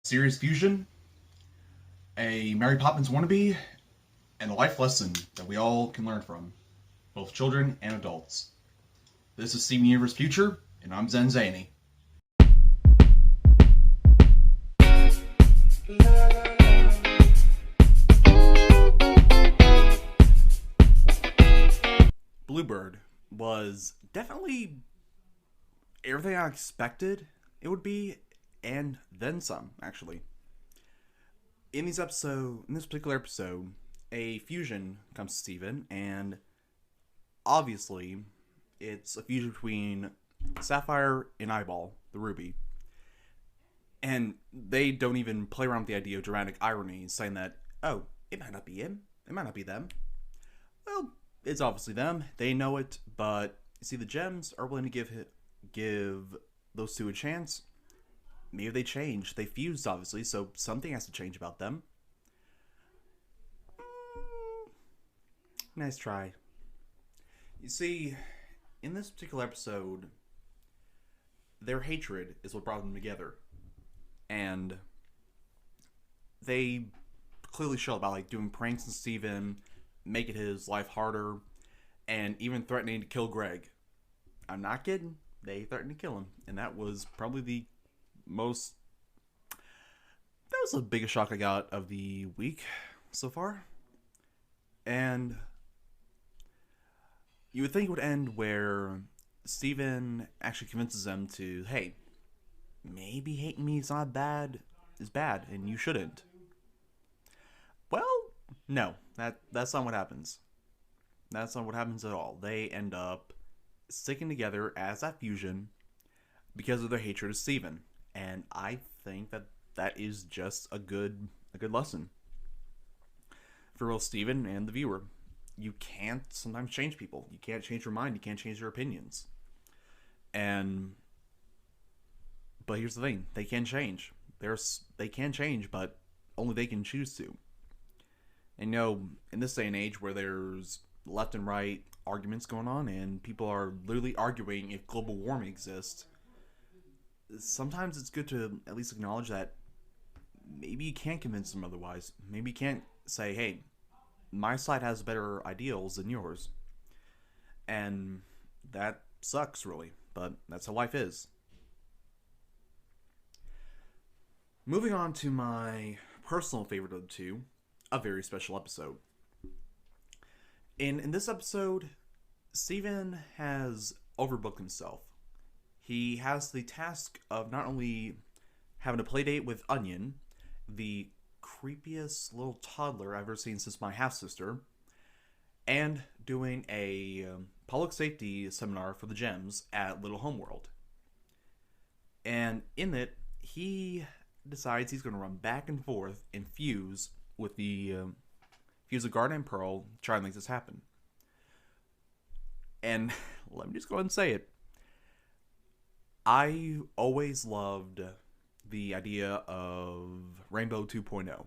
Serious fusion, a Mary Poppins wannabe, and a life lesson that we all can learn from, both children and adults. This is Steven Universe Future, and I'm Zen Zany. Bluebird was definitely everything I expected it would be, and then some, actually. In this particular episode, a fusion comes to Steven, and obviously, it's a fusion between Sapphire and Eyeball, the ruby. And they don't even play around with the idea of dramatic irony, saying that, oh, it might not be him, it might not be them. Well, it's obviously them. They know it, but you see, the gems are willing to give those two a chance. Maybe they changed. They fused, obviously, so something has to change about them. Nice try. You see, in this particular episode, their hatred is what brought them together. And they clearly show about like doing pranks on Steven, making his life harder, and even threatening to kill Greg. I'm not kidding. They threatened to kill him. And that was probably the most... That was the biggest shock I got of the week so far. And you would think it would end where Steven actually convinces them to, hey, maybe hating me is not bad, is bad, and you shouldn't. Well, no, that's not what happens. That's not what happens at all. They end up sticking together as that fusion because of their hatred of Steven. And I think that is just a good lesson for both Steven and the viewer. You can't sometimes change people. You can't change your mind. You can't change your opinions. But here's the thing: they can change. They can change, but only they can choose to. And in this day and age where there's left and right arguments going on, and people are literally arguing if global warming exists, sometimes it's good to at least acknowledge that maybe you can't convince them otherwise. Maybe you can't say, hey, my side has better ideals than yours. And that sucks, really. But that's how life is. Moving on to my personal favorite of the two, a very special episode. In this episode, Steven has overbooked himself. He has the task of not only having a playdate with Onion, the creepiest little toddler I've ever seen since my half-sister, and doing a public safety seminar for the gems at Little Homeworld. And in it, he decides he's going to run back and forth and fuse with fuse a Garnet and Pearl, try and make this happen. And let me just go ahead and say it. I always loved the idea of Rainbow 2.0.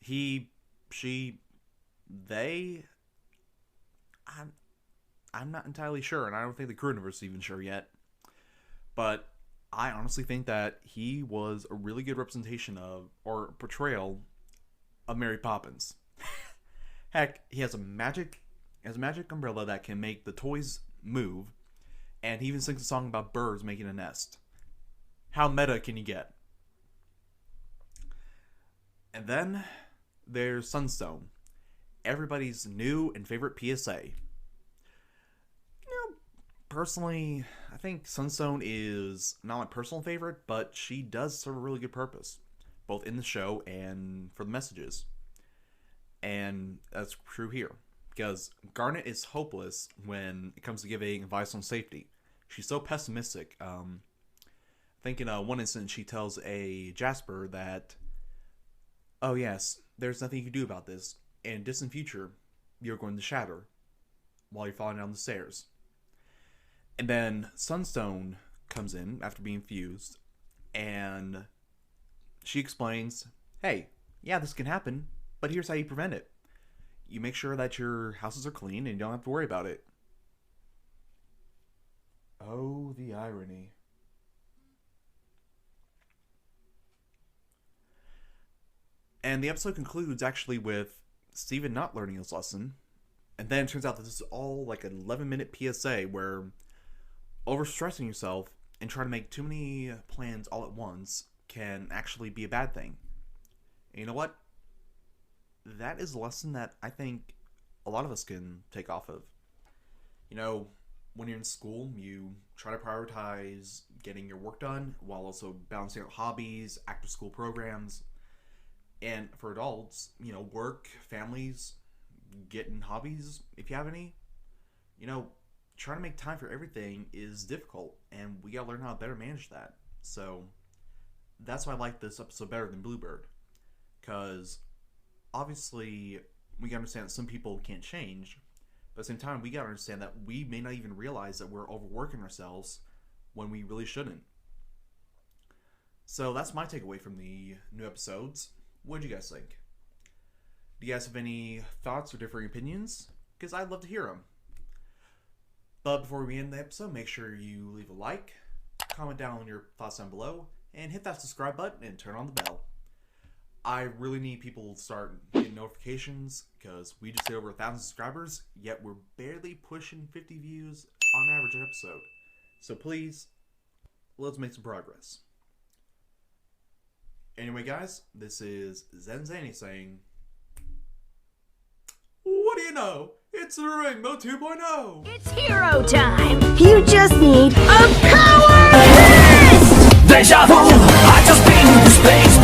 He, she, they... I'm not entirely sure, and I don't think the crew universe is even sure yet. But I honestly think that he was a really good representation of, or portrayal of Mary Poppins. Heck, he has a magic umbrella that can make the toys move, and he even sings a song about birds making a nest. How meta can you get? And then there's Sunstone, everybody's new and favorite PSA. Personally, I think Sunstone is not my personal favorite, but she does serve a really good purpose, both in the show and for the messages. And that's true here, because Garnet is hopeless when it comes to giving advice on safety. She's so pessimistic. I think in one instance she tells a Jasper that, oh yes, there's nothing you can do about this. In distant future, you're going to shatter while you're falling down the stairs. And then Sunstone comes in after being fused, and she explains, hey, yeah, this can happen, but here's how you prevent it. You make sure that your houses are clean and you don't have to worry about it. Oh, the irony. And the episode concludes actually with Steven not learning his lesson. And then it turns out that this is all like an 11-minute PSA where overstressing yourself and trying to make too many plans all at once can actually be a bad thing. And you know what? That is a lesson that I think a lot of us can take off of. You know, when you're in school, you try to prioritize getting your work done while also balancing out hobbies, after-school programs. And for adults, you know, work, families, getting hobbies, if you have any. You know, trying to make time for everything is difficult, and we gotta learn how to better manage that. So, that's why I like this episode better than Bluebird. Because, obviously, we gotta understand that some people can't change, but at the same time, we gotta understand that we may not even realize that we're overworking ourselves when we really shouldn't. So, that's my takeaway from the new episodes. What did you guys think? Do you guys have any thoughts or differing opinions? Because I'd love to hear them. But before we end the episode, make sure you leave a like, comment down your thoughts down below, and hit that subscribe button and turn on the bell. I really need people to start getting notifications because we just hit over 1,000 subscribers, yet we're barely pushing 50 views on average an episode. So please, let's make some progress. Anyway, guys, this is Zen Zany saying, what do you know? It's the Rainbow 2.0! It's hero time! You just need a power fist! Deja vu, I just been to space.